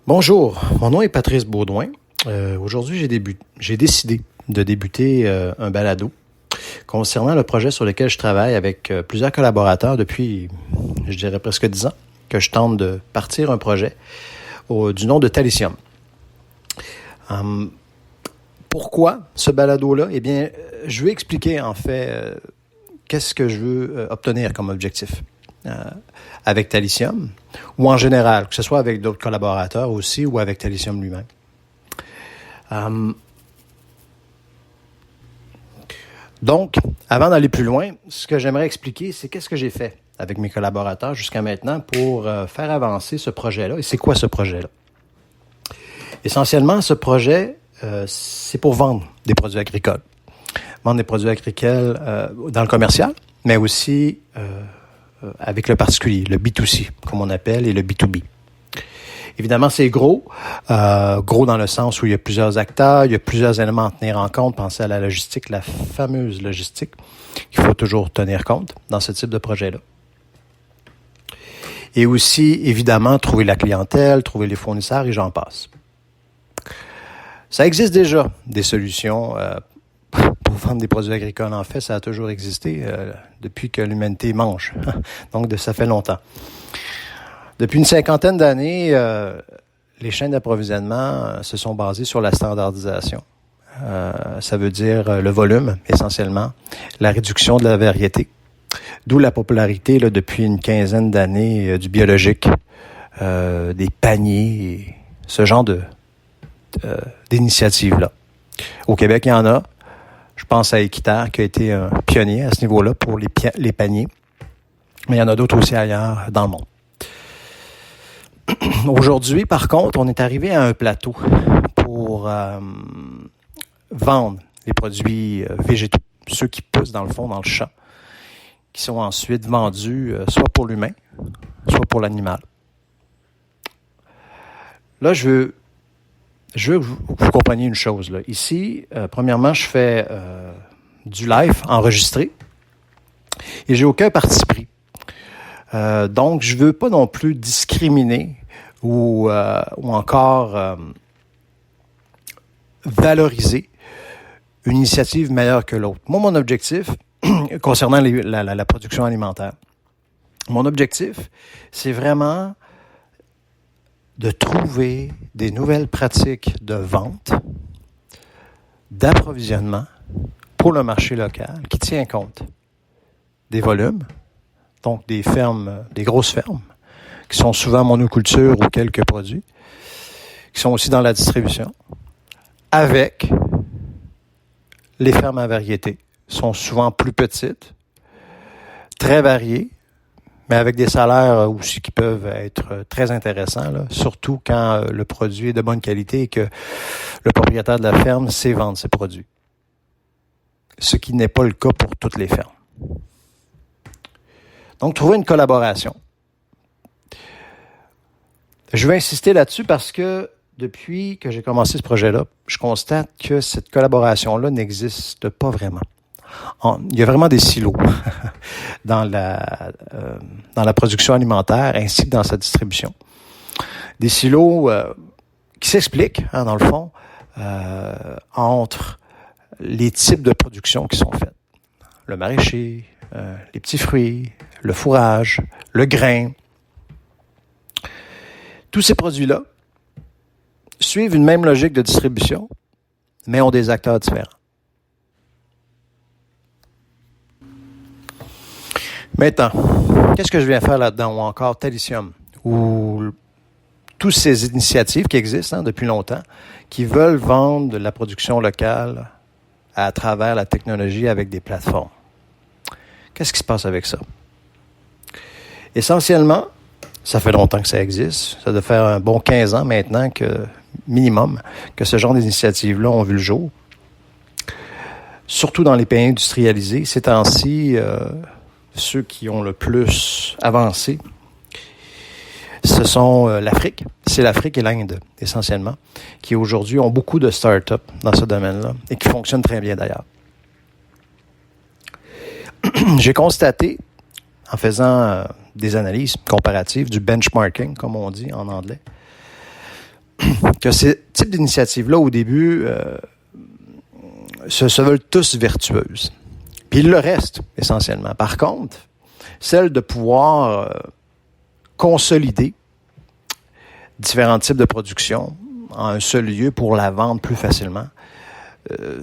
Bonjour, mon nom est Patrice Baudouin. Aujourd'hui, j'ai décidé de débuter un balado concernant le projet sur lequel je travaille avec plusieurs collaborateurs depuis, je dirais presque 10 ans, que je tente de partir un projet du nom de Talicium. Pourquoi ce balado-là? Eh bien, je vais expliquer en fait qu'est-ce que je veux obtenir comme objectif. Avec Talicium, ou en général, que ce soit avec d'autres collaborateurs aussi, ou avec Talicium lui-même. Donc, avant d'aller plus loin, ce que j'aimerais expliquer, c'est qu'est-ce que j'ai fait avec mes collaborateurs jusqu'à maintenant pour faire avancer ce projet-là. Et c'est quoi ce projet-là? Essentiellement, ce projet, c'est pour vendre des produits agricoles. Vendre des produits agricoles dans le commercial, mais aussi avec le particulier, le B2C, comme on appelle, et le B2B. Évidemment, c'est gros dans le sens où il y a plusieurs acteurs, il y a plusieurs éléments à tenir en compte. Pensez à la logistique, la fameuse logistique, qu'il faut toujours tenir compte dans ce type de projet-là. Et aussi, évidemment, trouver la clientèle, trouver les fournisseurs, et j'en passe. Ça existe déjà, des solutions pour vendre des produits agricoles. En fait, ça a toujours existé depuis que l'humanité mange. Donc, ça fait longtemps. Depuis une cinquantaine d'années, les chaînes d'approvisionnement se sont basées sur la standardisation. Ça veut dire le volume, essentiellement, la réduction de la variété. D'où la popularité, là, depuis une quinzaine d'années, du biologique, des paniers, ce genre d'initiatives-là. Au Québec, il y en a. Je pense à Équiterre qui a été un pionnier à ce niveau-là pour les paniers. Mais il y en a d'autres aussi ailleurs dans le monde. Aujourd'hui, par contre, on est arrivé à un plateau pour vendre les produits végétaux, ceux qui poussent dans le fond, dans le champ, qui sont ensuite vendus soit pour l'humain, soit pour l'animal. Là, je veux que vous compreniez une chose. Là. Ici, premièrement, je fais du live enregistré et j'ai aucun parti pris. Donc, je ne veux pas non plus discriminer ou encore valoriser une initiative meilleure que l'autre. Moi, mon objectif, concernant la production alimentaire, mon objectif, c'est vraiment de trouver des nouvelles pratiques de vente, d'approvisionnement pour le marché local qui tient compte des volumes, donc des fermes, des grosses fermes, qui sont souvent monoculture ou quelques produits, qui sont aussi dans la distribution, avec les fermes à variété, sont souvent plus petites, très variées, mais avec des salaires aussi qui peuvent être très intéressants, là, surtout quand le produit est de bonne qualité et que le propriétaire de la ferme sait vendre ses produits. Ce qui n'est pas le cas pour toutes les fermes. Donc, trouver une collaboration. Je vais insister là-dessus parce que depuis que j'ai commencé ce projet-là, je constate que cette collaboration-là n'existe pas vraiment. Il y a vraiment des silos dans la production alimentaire ainsi que dans sa distribution. Des silos qui s'expliquent, dans le fond, entre les types de production qui sont faites. Le maraîcher, les petits fruits, le fourrage, le grain. Tous ces produits-là suivent une même logique de distribution, mais ont des acteurs différents. Maintenant, qu'est-ce que je viens faire là-dedans? Ou encore Talicium, ou toutes ces initiatives qui existent depuis longtemps, qui veulent vendre de la production locale à travers la technologie avec des plateformes. Qu'est-ce qui se passe avec ça? Essentiellement, ça fait longtemps que ça existe. Ça doit faire un bon 15 ans maintenant minimum, que ce genre d'initiatives-là ont vu le jour. Surtout dans les pays industrialisés. Ces temps-ci, ceux qui ont le plus avancé, ce sont l'Afrique. C'est l'Afrique et l'Inde, essentiellement, qui aujourd'hui ont beaucoup de start-up dans ce domaine-là et qui fonctionnent très bien d'ailleurs. J'ai constaté, en faisant des analyses comparatives, du benchmarking, comme on dit en anglais, que ces types d'initiatives-là, au début, se veulent tous vertueuses. Puis ils le restent, essentiellement. Par contre, celle de pouvoir consolider différents types de production en un seul lieu pour la vendre plus facilement,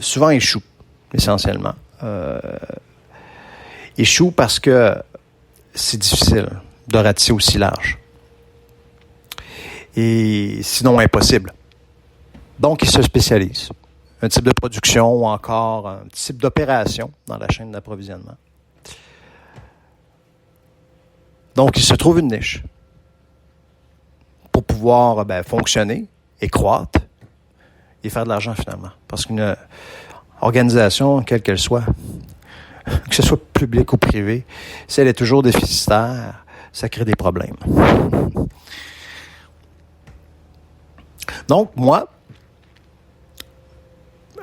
souvent échoue, essentiellement. Échoue parce que c'est difficile de ratisser aussi large. Et sinon impossible. Donc, ils se spécialisent. Un type de production ou encore un type d'opération dans la chaîne d'approvisionnement. Donc, ils se trouvent une niche pour pouvoir fonctionner et croître et faire de l'argent finalement. Parce qu'une organisation, quelle qu'elle soit, que ce soit publique ou privée, si elle est toujours déficitaire, ça crée des problèmes. Donc, moi,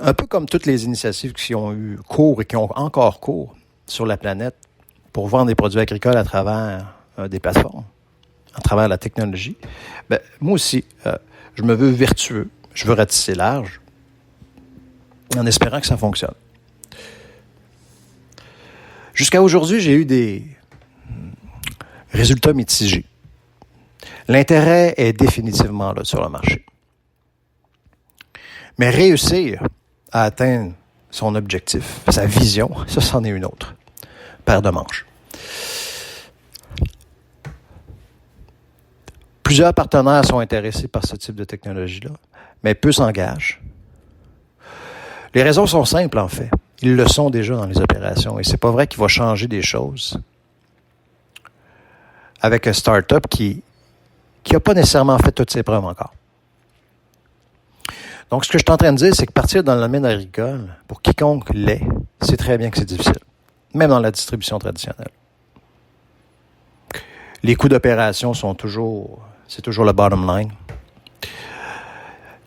un peu comme toutes les initiatives qui ont eu cours et qui ont encore cours sur la planète pour vendre des produits agricoles à travers des plateformes, à travers la technologie, moi aussi, je me veux vertueux. Je veux ratisser large en espérant que ça fonctionne. Jusqu'à aujourd'hui, j'ai eu des résultats mitigés. L'intérêt est définitivement là sur le marché. Mais réussir à atteindre son objectif, sa vision, ça, c'en est une autre paire de manches. Plusieurs partenaires sont intéressés par ce type de technologie-là, mais peu s'engagent. Les raisons sont simples, en fait. Ils le sont déjà dans les opérations. Et c'est pas vrai qu'il va changer des choses avec un start-up qui n'a pas nécessairement fait toutes ses preuves encore. Donc, ce que je suis en train de dire, c'est que partir dans le domaine agricole, pour quiconque l'est, c'est très bien que c'est difficile, même dans la distribution traditionnelle. Les coûts d'opération c'est toujours le bottom line.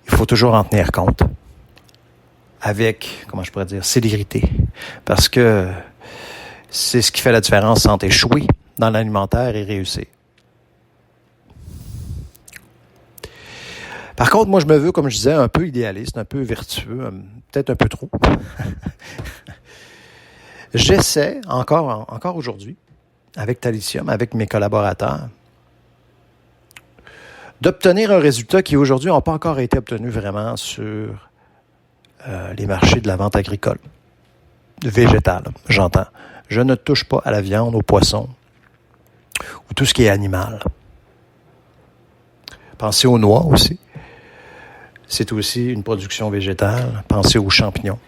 Il faut toujours en tenir compte avec, célérité. Parce que c'est ce qui fait la différence entre échouer dans l'alimentaire et réussir. Par contre, moi, je me veux, comme je disais, un peu idéaliste, un peu vertueux, peut-être un peu trop. J'essaie, encore aujourd'hui, avec Talicium, avec mes collaborateurs, d'obtenir un résultat qui, aujourd'hui, n'a pas encore été obtenu vraiment sur les marchés de la vente agricole. Végétale, j'entends. Je ne touche pas à la viande, aux poissons, ou tout ce qui est animal. Pensez aux noix aussi. C'est aussi une production végétale. Pensez aux champignons,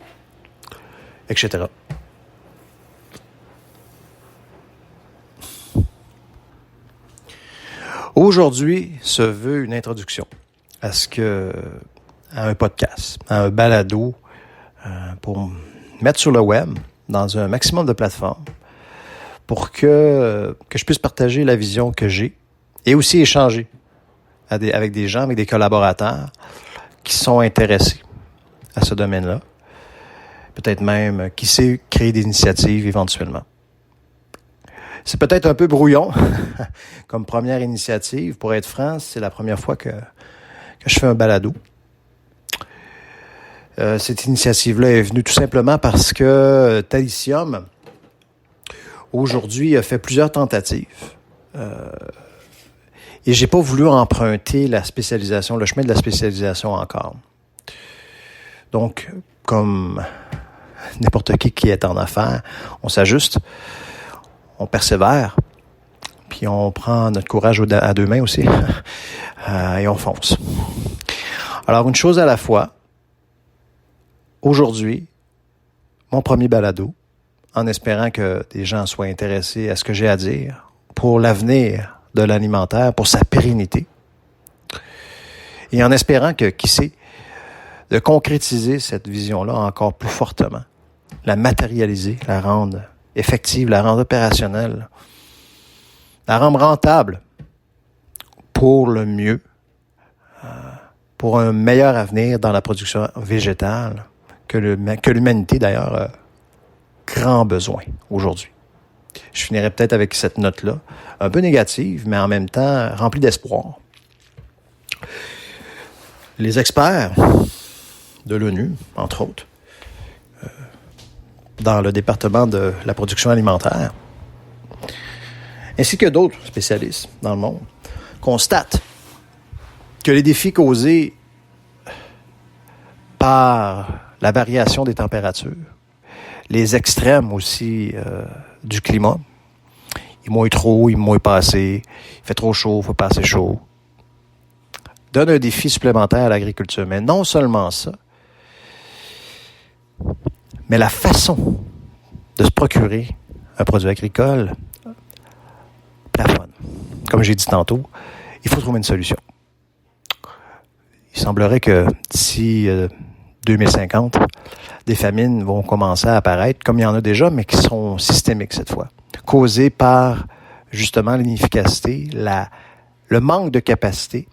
etc. Aujourd'hui se veut une introduction à un podcast, à un balado pour mettre sur le web, dans un maximum de plateformes, pour que je puisse partager la vision que j'ai et aussi échanger avec des gens, avec des collaborateurs qui sont intéressés à ce domaine-là. Peut-être même, qui sait, créer des initiatives éventuellement. C'est peut-être un peu brouillon comme première initiative. Pour être franc, c'est la première fois que je fais un balado. Cette initiative-là est venue tout simplement parce que Talicium, aujourd'hui, a fait plusieurs tentatives. Et j'ai pas voulu emprunter le chemin de la spécialisation encore. Donc, comme n'importe qui est en affaires, on s'ajuste, on persévère, puis on prend notre courage à deux mains aussi, et on fonce. Alors, une chose à la fois, aujourd'hui, mon premier balado, en espérant que des gens soient intéressés à ce que j'ai à dire pour l'avenir de l'alimentaire, pour sa pérennité, et en espérant que, qui sait, de concrétiser cette vision-là encore plus fortement, la matérialiser, la rendre effective, la rendre opérationnelle, la rendre rentable pour le mieux, pour un meilleur avenir dans la production végétale que l'humanité d'ailleurs a grand besoin aujourd'hui. Je finirai peut-être avec cette note-là, un peu négative, mais en même temps remplie d'espoir. les experts de l'ONU, entre autres, dans le département de la production alimentaire, ainsi que d'autres spécialistes dans le monde, constatent que les défis causés par la variation des températures, les extrêmes aussi du climat, il mouille trop, il mouille pas assez, il fait trop chaud, il fait pas assez chaud, donne un défi supplémentaire à l'agriculture. Mais non seulement ça, mais la façon de se procurer un produit agricole plafonne. Comme j'ai dit tantôt, il faut trouver une solution. Il semblerait que d'ici 2050, des famines vont commencer à apparaître, comme il y en a déjà, mais qui sont systémiques cette fois, causées par justement l'inefficacité, le manque de capacité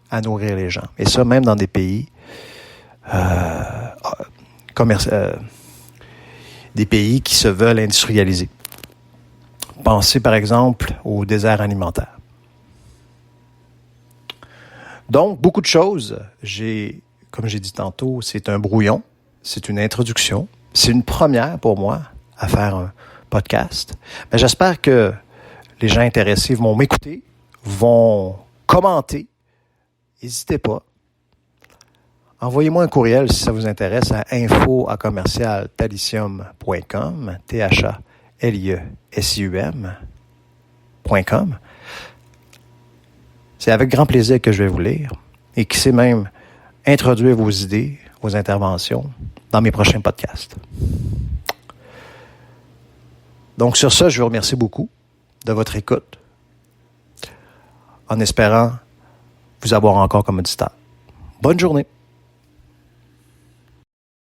à nourrir les gens. Et ça, même dans des pays des pays qui se veulent industrialiser. Pensez par exemple au désert alimentaire. Donc, beaucoup de choses. Comme j'ai dit tantôt, c'est un brouillon, c'est une introduction, c'est une première pour moi à faire un podcast. Mais j'espère que les gens intéressés vont m'écouter, vont commenter. N'hésitez pas. Envoyez-moi un courriel si ça vous intéresse à info@commercialtalicium.com, THALIESIUM.com. C'est avec grand plaisir que je vais vous lire et qui sait même introduire vos idées, vos interventions dans mes prochains podcasts. Donc sur ça, je vous remercie beaucoup de votre écoute en espérant vous avoir encore comme auditeur. Bonne journée.